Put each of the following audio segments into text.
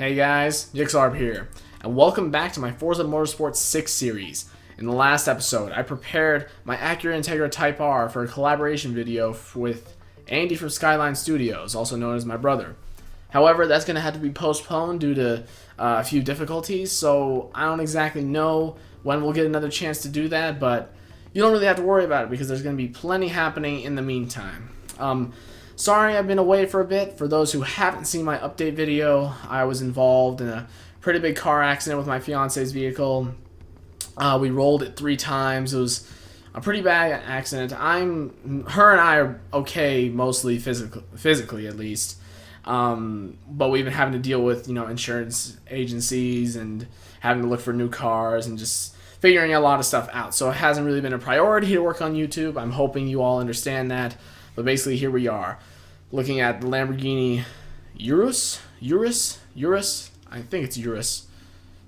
Hey guys, Yxlarb here, and welcome back to my Forza Motorsport 6 series. In the last episode, I prepared my Acura Integra Type R for a collaboration video with Andy from Skyline Studios, also known as my brother. However, that's going to have to be postponed due to a few difficulties, so I don't exactly know when we'll get another chance to do that, but you don't really have to worry about it because there's going to be plenty happening in the meantime. Sorry I've been away for a bit. For those who haven't seen my update video, I was involved in a pretty big car accident with my fiance's vehicle. We rolled it 3 times. It was a pretty bad accident. Her and I are okay, mostly physically at least. But we've been having to deal with, insurance agencies and having to look for new cars and just figuring a lot of stuff out. So it hasn't really been a priority to work on YouTube. I'm hoping you all understand that. But basically, here we are, looking at the Lamborghini Urus. I think it's Urus.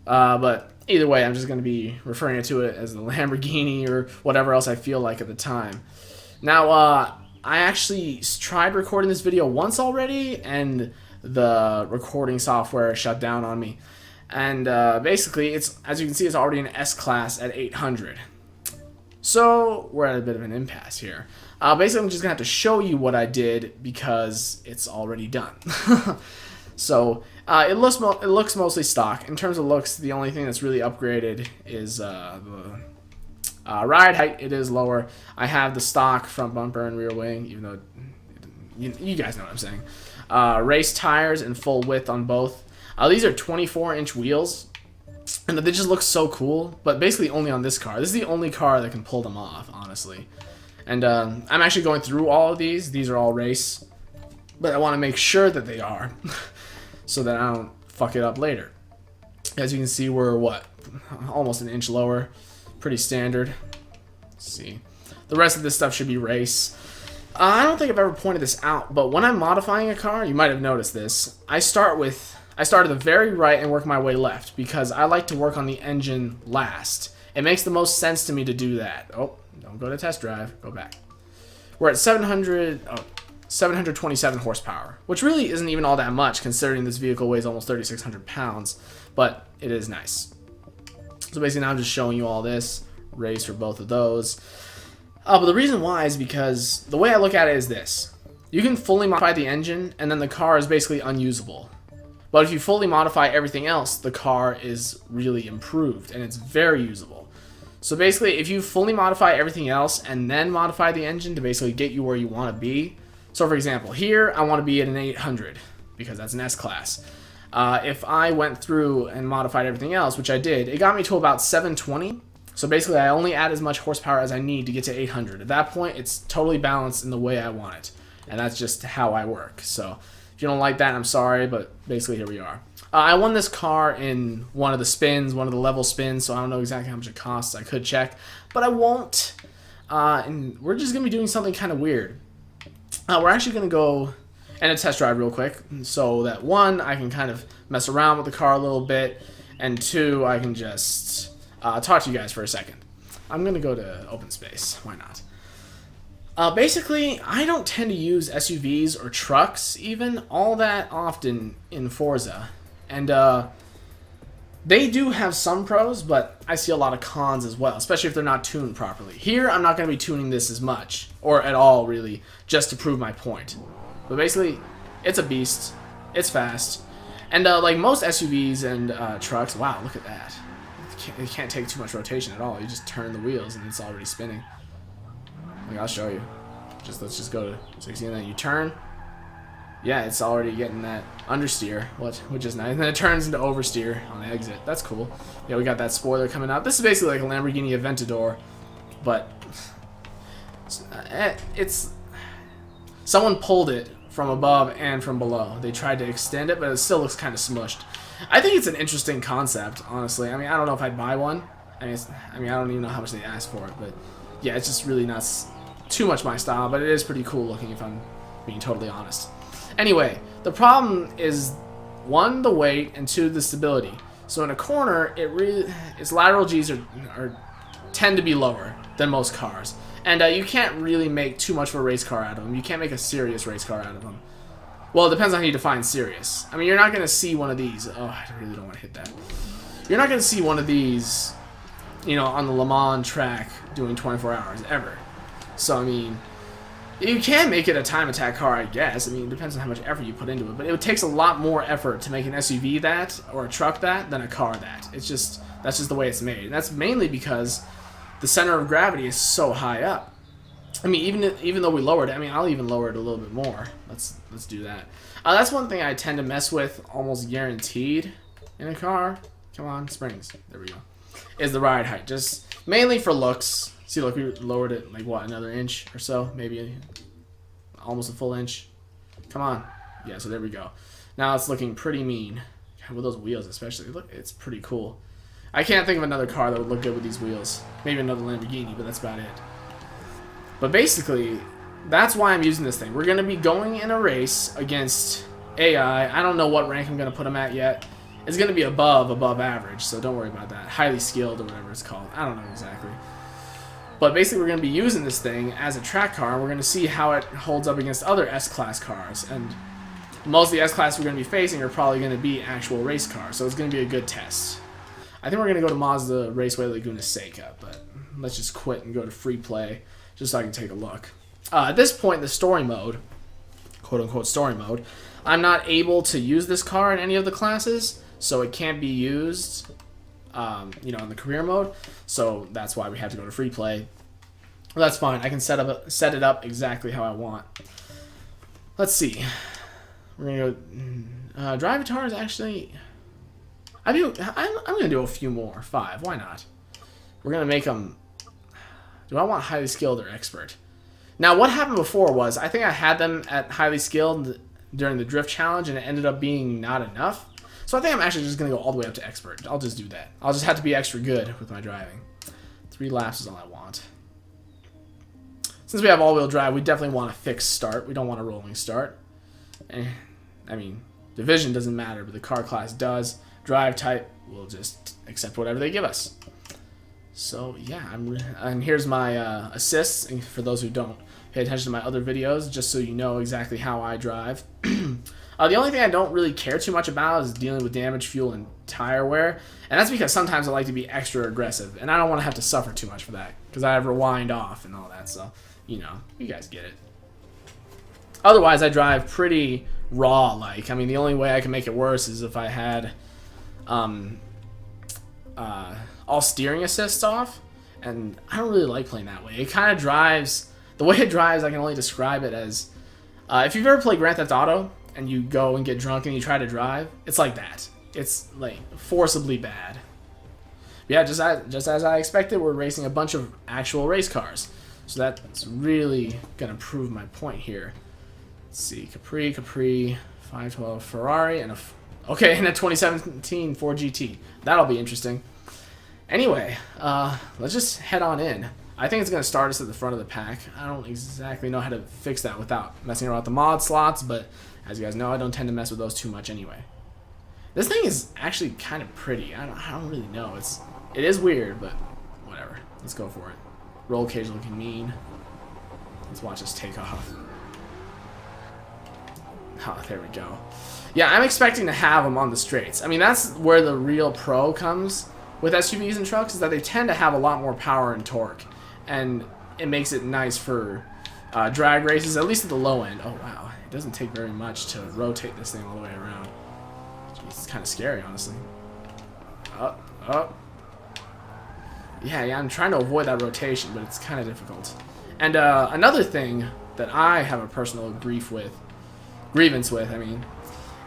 But either way, I'm just going to be referring to it as the Lamborghini or whatever else I feel like at the time. Now, I actually tried recording this video once already, and the recording software shut down on me. And basically, as you can see, it's already an S-Class at 800. So we're at a bit of an impasse here. Basically, I'm just going to have to show you what I did because it's already done. So it looks mostly stock. In terms of looks, the only thing that's really upgraded is the ride height. It is lower. I have the stock front bumper and rear wing, even though you guys know what I'm saying. Race tires and full width on both. These are 24-inch wheels. And they just look so cool, but basically only on this car. This is the only car that can pull them off, honestly. And I'm actually going through all of these. These are all race, but I want to make sure that they are, so that I don't fuck it up later. As you can see, we're, almost an inch lower. Pretty standard. Let's see. The rest of this stuff should be race. I don't think I've ever pointed this out, but when I'm modifying a car, you might have noticed this. I start at the very right and work my way left because I like to work on the engine last. It makes the most sense to me to do that. Oh, don't go to test drive. Go back. We're at 727 horsepower, which really isn't even all that much considering this vehicle weighs almost 3,600 pounds, but it is nice. So basically now I'm just showing you all this. Race for both of those. But the reason why is because the way I look at it is this. You can fully modify the engine and then the car is basically unusable. But if you fully modify everything else, the car is really improved and it's very usable. So basically, if you fully modify everything else and then modify the engine to basically get you where you want to be. So for example, here I want to be at an 800 because that's an S-Class. If I went through and modified everything else, which I did, it got me to about 720. So basically, I only add as much horsepower as I need to get to 800. At that point, it's totally balanced in the way I want it. And that's just how I work. So if you don't like that, I'm sorry, but basically here we are. I won this car in one of the spins, one of the level spins, so I don't know exactly how much it costs. I could check, but I won't. And we're just going to be doing something kind of weird. We're actually going to go and a test drive real quick, so that 1, I can kind of mess around with the car a little bit, and 2, I can just talk to you guys for a second. I'm going to go to open space. Why not? Basically, I don't tend to use SUVs or trucks even all that often in Forza. And they do have some pros, but I see a lot of cons as well, especially if they're not tuned properly. Here, I'm not going to be tuning this as much, or at all really, just to prove my point. But basically, it's a beast. It's fast. And like most SUVs and trucks, wow, look at that. It can't take too much rotation at all. You just turn the wheels and it's already spinning. Like, I'll show you. Let's just go to 60 and then you turn. Yeah, it's already getting that understeer, which is nice. And then it turns into oversteer on the exit. That's cool. Yeah, we got that spoiler coming out. This is basically like a Lamborghini Aventador, but it's someone pulled it from above and from below. They tried to extend it, but it still looks kind of smushed. I think it's an interesting concept, honestly. I mean, I don't know if I'd buy one. I don't even know how much they asked for it, but yeah, it's just really not too much my style, but it is pretty cool looking if I'm being totally honest. Anyway, the problem is 1, the weight, and 2, the stability. So in a corner, its lateral G's tend to be lower than most cars, and you can't really make too much of a race car out of them. You can't make a serious race car out of them. Well, it depends on how you define serious. I mean, you're not going to see one of these. Oh, I really don't want to hit that. You're not going to see one of these, you know, on the Le Mans track doing 24 hours ever. So, I mean, you can make it a time attack car, I guess. I mean, it depends on how much effort you put into it. But it takes a lot more effort to make an SUV that or a truck that than a car that. It's just, that's just the way it's made. And that's mainly because the center of gravity is so high up. I mean, even though we lowered it, I mean, I'll even lower it a little bit more. Let's do that. That's one thing I tend to mess with, almost guaranteed, in a car. Come on, springs. There we go. Is the ride height. Just mainly for looks. See, look, we lowered it like, what, another inch or so? Maybe almost a full inch. Come on. Yeah, so there we go. Now it's looking pretty mean. God, with those wheels especially. Look, it's pretty cool. I can't think of another car that would look good with these wheels. Maybe another Lamborghini, but that's about it. But basically, that's why I'm using this thing. We're going to be going in a race against AI. I don't know what rank I'm going to put them at yet. It's going to be above average, so don't worry about that. Highly skilled or whatever it's called. I don't know exactly. But basically, we're going to be using this thing as a track car, and we're going to see how it holds up against other S-Class cars. And most of the S-Class we're going to be facing are probably going to be actual race cars, so it's going to be a good test. I think we're going to go to Mazda Raceway Laguna Seca, but let's just quit and go to free play just so I can take a look. At this point in the story mode, quote-unquote story mode, I'm not able to use this car in any of the classes, so it can't be used, you know, in the career mode. So that's why we have to go to free play. Well, that's fine. I can set it up exactly how I want. Let's see. We're gonna go. Drive guitar is actually. I'm gonna do a few more. 5. Why not? We're gonna make them. Do I want highly skilled or expert? Now, what happened before was I think I had them at highly skilled during the drift challenge, and it ended up being not enough. So I think I'm actually just going to go all the way up to expert. I'll just do that. I'll just have to be extra good with my driving. 3 laps is all I want. Since we have all-wheel drive, we definitely want a fixed start. We don't want a rolling start. I mean, division doesn't matter, but the car class does. Drive type, we'll just accept whatever they give us. So, yeah, and here's my assists. And for those who don't pay attention to my other videos, just so you know exactly how I drive. The only thing I don't really care too much about is dealing with damage, fuel, and tire wear. And that's because sometimes I like to be extra aggressive. And I don't want to have to suffer too much for that. Because I have rewind off and all that. So, you know, you guys get it. Otherwise, I drive pretty raw-like. I mean, the only way I can make it worse is if I had all steering assists off. And I don't really like playing that way. It kind of drives... The way it drives, I can only describe it as... if you've ever played Grand Theft Auto... and you go and get drunk and you try to drive, it's like that. It's like forcibly bad. Yeah, just as I expected, we're racing a bunch of actual race cars. So that's really going to prove my point here. Let's see, Capri, 512 Ferrari, and and a 2017 Ford GT. That'll be interesting. Anyway, let's just head on in. I think it's going to start us at the front of the pack. I don't exactly know how to fix that without messing around with the mod slots, but as you guys know, I don't tend to mess with those too much anyway. This thing is actually kind of pretty. I don't really know. It is weird, but whatever. Let's go for it. Roll cage looking mean. Let's watch us take off. Oh, there we go. Yeah, I'm expecting to have them on the straights. I mean, that's where the real pro comes with SUVs and trucks, is that they tend to have a lot more power and torque. And it makes it nice for drag races, at least at the low end. Oh, wow. It doesn't take very much to rotate this thing all the way around. Jeez, it's kind of scary, honestly. Up. Yeah, I'm trying to avoid that rotation, but it's kind of difficult. And another thing that I have a personal grievance with,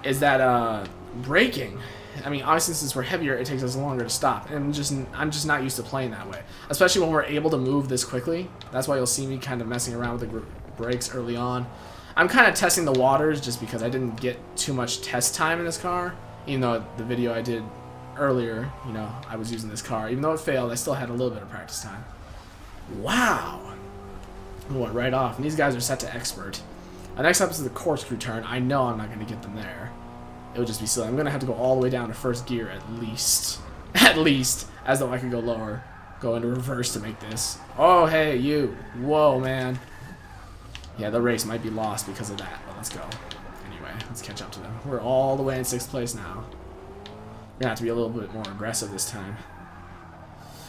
is that braking. I mean, obviously, since we're heavier, it takes us longer to stop. And I'm just not used to playing that way. Especially when we're able to move this quickly. That's why you'll see me kind of messing around with the brakes early on. I'm kind of testing the waters just because I didn't get too much test time in this car. Even though the video I did earlier, you know, I was using this car. Even though it failed, I still had a little bit of practice time. Wow. I went right off. And these guys are set to expert. Next up is the corkscrew turn. I know I'm not going to get them there. It would just be silly. I'm going to have to go all the way down to first gear at least. At least. As though I could go lower. Go into reverse to make this. Oh, hey, you. Whoa, man. Yeah, the race might be lost because of that. But let's go. Anyway. let's catch up to them. We're all the way in 6th place now. We're gonna have to be a little bit more aggressive this time.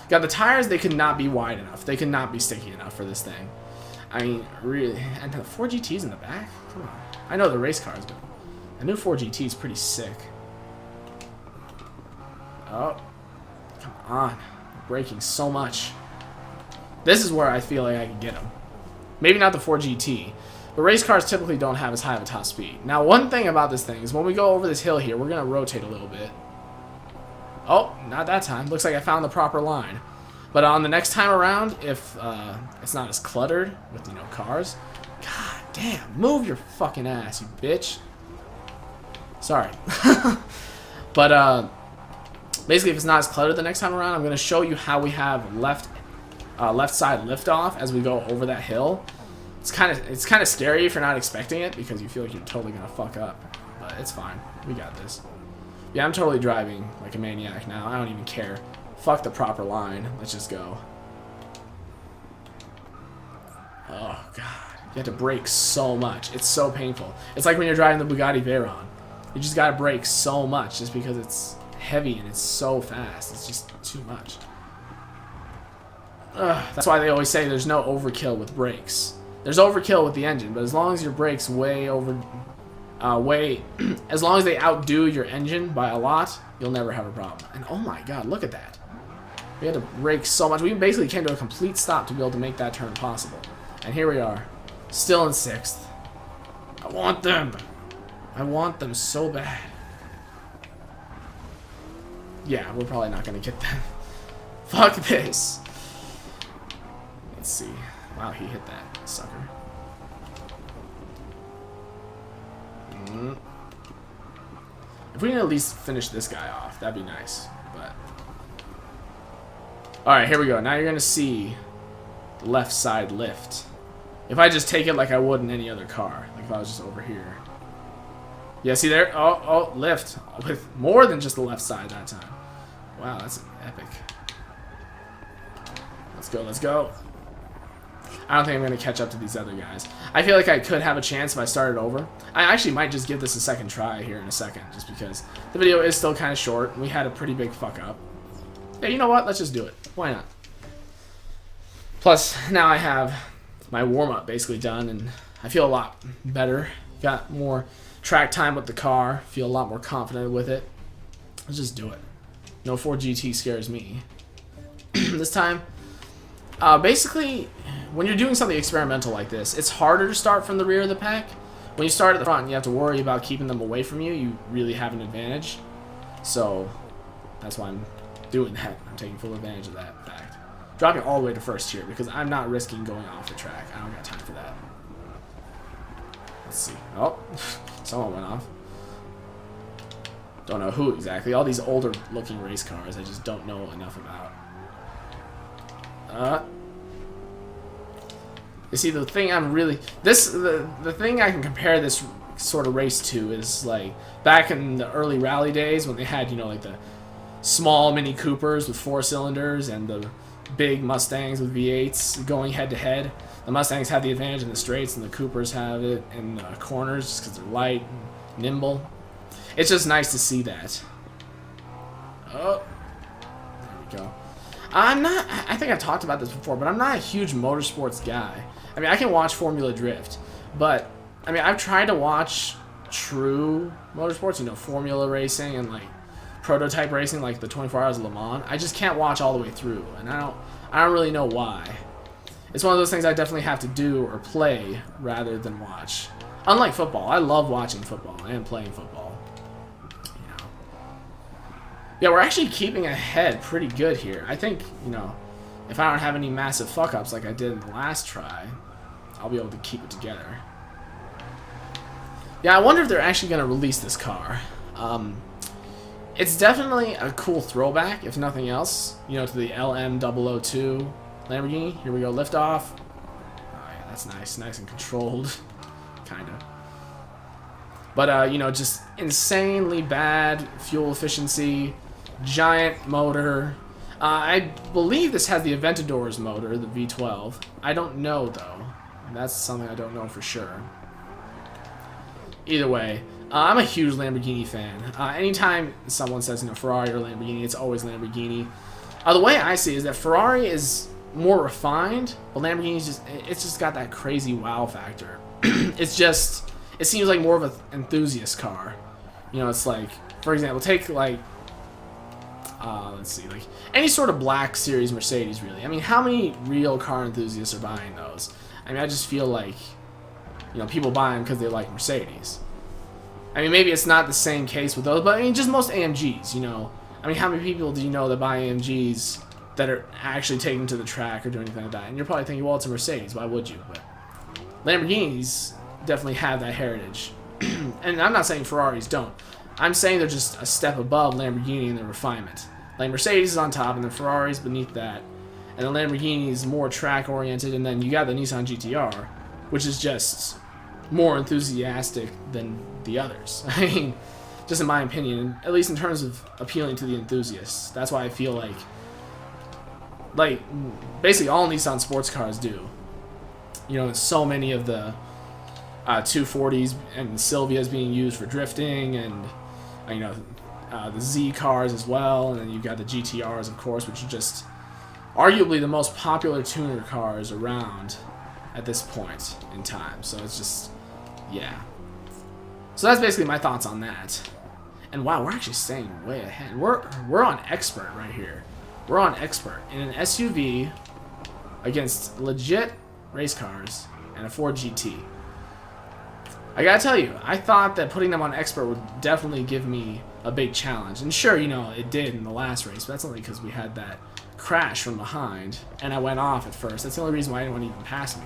Got the tires, they could not be wide enough. They could not be sticky enough for this thing. I mean, really. And the 4GT's in the back? Come on. I know the race cars, but the new 4GT is pretty sick. Oh. Come on. We're braking so much. This is where I feel like I can get them. Maybe not the 4GT. But race cars typically don't have as high of a top speed. Now, one thing about this thing is when we go over this hill here, we're going to rotate a little bit. Oh, not that time. Looks like I found the proper line. But on the next time around, if it's not as cluttered with, you know, cars. God damn, move your fucking ass, you bitch. Sorry. But basically, if it's not as cluttered the next time around, I'm going to show you how we have left side liftoff as we go over that hill. It's kind of scary if you're not expecting it because you feel like you're totally going to fuck up. But it's fine. We got this. Yeah, I'm totally driving like a maniac now. I don't even care. Fuck the proper line. Let's just go. Oh, God. You have to brake so much. It's so painful. It's like when you're driving the Bugatti Veyron. You just gotta brake so much just because it's heavy and it's so fast. It's just too much. That's why they always say there's no overkill with brakes. There's overkill with the engine, but as long as your brakes as long as they outdo your engine by a lot, you'll never have a problem. And oh my God, look at that. We had to brake so much. We basically came to a complete stop to be able to make that turn possible. And here we are, still in 6th. I want them. I want them so bad. Yeah, we're probably not going to get them. Fuck this. Let's see. Wow, he hit that sucker. If we can at least finish this guy off, that'd be nice. But alright, here we go. Now you're gonna see the left side lift. If I just take it like I would in any other car, like if I was just over here. Yeah, see there? Oh, lift with more than just the left side that time. Wow, that's epic. Let's go, let's go. I don't think I'm going to catch up to these other guys. I feel like I could have a chance if I started over. I actually might just give this a second try here in a second, just because the video is still kind of short. We had a pretty big fuck up. Yeah, you know what? Let's just do it. Why not? Plus, now I have my warm-up basically done, and I feel a lot better. Got more track time with the car. Feel a lot more confident with it. Let's just do it. No 4GT scares me. This time, basically, when you're doing something experimental like this, it's harder to start from the rear of the pack. When you start at the front and you have to worry about keeping them away from you, you really have an advantage. So, that's why I'm doing that. I'm taking full advantage of that fact. Dropping all the way to 1st here, because I'm not risking going off the track. I don't got time for that. Let's see. Oh, someone went off. Don't know who exactly. All these older looking race cars I just don't know enough about. You see, the thing I'm really... The thing I can compare this sort of race to is, like, back in the early rally days when they had, you know, like, the small Mini Coopers with 4 cylinders and the big Mustangs with V8s going head-to-head. The Mustangs have the advantage in the straights, and the Coopers have it in the corners just because they're light and nimble. It's just nice to see that. Oh, there we go. I think I've talked about this before, but I'm not a huge motorsports guy. I mean, I can watch Formula Drift, but, I mean, I've tried to watch true motorsports, you know, Formula racing and, like, prototype racing, like the 24 Hours of Le Mans. I just can't watch all the way through, and I don't really know why. It's one of those things I definitely have to do or play rather than watch. Unlike football, I love watching football and playing football. You know. Yeah, we're actually keeping ahead pretty good here. I think, you know, if I don't have any massive fuck-ups like I did in the last try, I'll be able to keep it together. Yeah, I wonder if they're actually going to release this car. It's definitely a cool throwback, if nothing else, you know, to the LM002 Lamborghini. Here we go, lift off. Oh yeah, that's nice, nice and controlled, kinda. But you know, just insanely bad fuel efficiency, giant motor. I believe this has the Aventador's motor, the V12. I don't know though. That's something I don't know for sure. Either way, I'm a huge Lamborghini fan. Anytime someone says, Ferrari or Lamborghini, it's always Lamborghini. The way I see it is that Ferrari is more refined, but Lamborghini's it's just got that crazy wow factor. It seems like more of an enthusiast car. It's like, for example, take like, let's see, like any sort of black series Mercedes, really. I mean, how many real car enthusiasts are buying those? I mean, I just feel like, people buy them because they like Mercedes. I mean, maybe it's not the same case with those, but I mean, just most AMGs, I mean, how many people do you know that buy AMGs that are actually taken to the track or do anything like that? And you're probably thinking, well, it's a Mercedes, why would you? But Lamborghinis definitely have that heritage. And I'm not saying Ferraris don't. I'm saying they're just a step above Lamborghini in their refinement. Like Mercedes is on top, and then Ferrari's beneath that. And the Lamborghini is more track-oriented, and then you got the Nissan GTR, which is just more enthusiastic than the others. I mean, just in my opinion, at least in terms of appealing to the enthusiasts. That's why I feel like basically all Nissan sports cars do. So many of the 240s and Silvias being used for drifting, and the Z cars as well, and then you've got the GTRs, of course, which are just arguably the most popular tuner cars around at this point in time. So it's just, yeah. So that's basically my thoughts on that. And wow, we're actually staying way ahead. We're on expert right here. We're on expert in an SUV against legit race cars and a Ford GT. I gotta tell you, I thought that putting them on expert would definitely give me a big challenge. And sure, it did in the last race, but that's only because we had that crash from behind, and I went off at first. That's the only reason why anyone even passed me.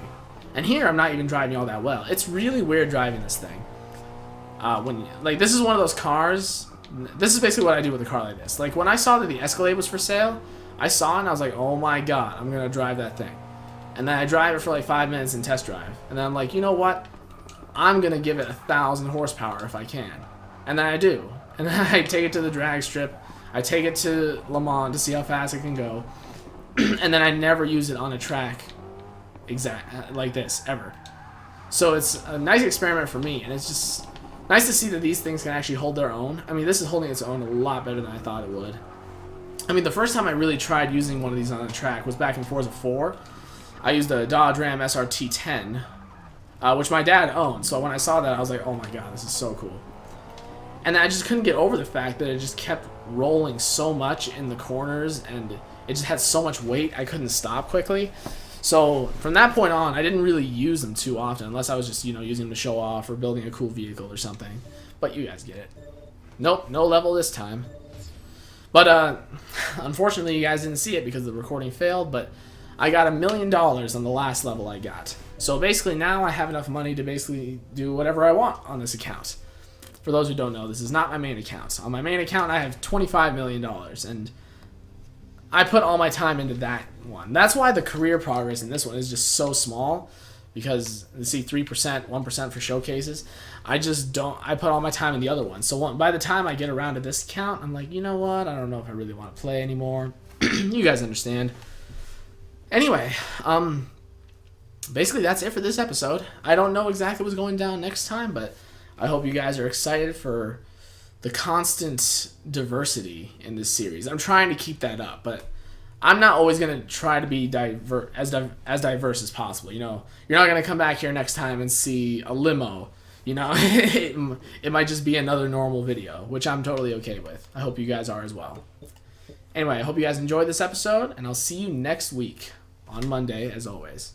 And here, I'm not even driving all that well. It's really weird driving this thing. This is one of those cars. This is basically what I do with a car like this. Like, when I saw that the Escalade was for sale, I saw it and I was like, oh my god, I'm gonna drive that thing. And then I drive it for like 5 minutes and test drive. And then I'm like, you know what? I'm gonna give it 1,000 horsepower if I can. And then I do. And then I take it to the drag strip. I take it to Le Mans to see how fast it can go. And then I never use it on a track like this, ever. So it's a nice experiment for me, and it's just nice to see that these things can actually hold their own. I mean, this is holding its own a lot better than I thought it would. I mean, the first time I really tried using one of these on a track was back in Forza 4. I used a Dodge Ram SRT 10, which my dad owned. So when I saw that, I was like, oh my god, this is so cool. And I just couldn't get over the fact that it just kept rolling so much in the corners, and it just had so much weight, I couldn't stop quickly. So from that point on, I didn't really use them too often, unless I was just, using them to show off or building a cool vehicle or something. But you guys get it. Nope, no level this time. But unfortunately, you guys didn't see it because the recording failed, but I got $1 million on the last level I got. So basically now I have enough money to basically do whatever I want on this account. For those who don't know, this is not my main account. On my main account, I have $25 million, and I put all my time into that one. That's why the career progress in this one is just so small, because you see 3%, 1% for showcases. I put all my time in the other one. So by the time I get around to this account, I'm like, you know what? I don't know if I really want to play anymore. You guys understand. Anyway, basically that's it for this episode. I don't know exactly what's going down next time, but I hope you guys are excited for the constant diversity in this series. I'm trying to keep that up, but I'm not always going to try to be as diverse as possible. You're not going to come back here next time and see a limo. It might just be another normal video, which I'm totally okay with. I hope you guys are as well. Anyway, I hope you guys enjoyed this episode, and I'll see you next week on Monday, as always.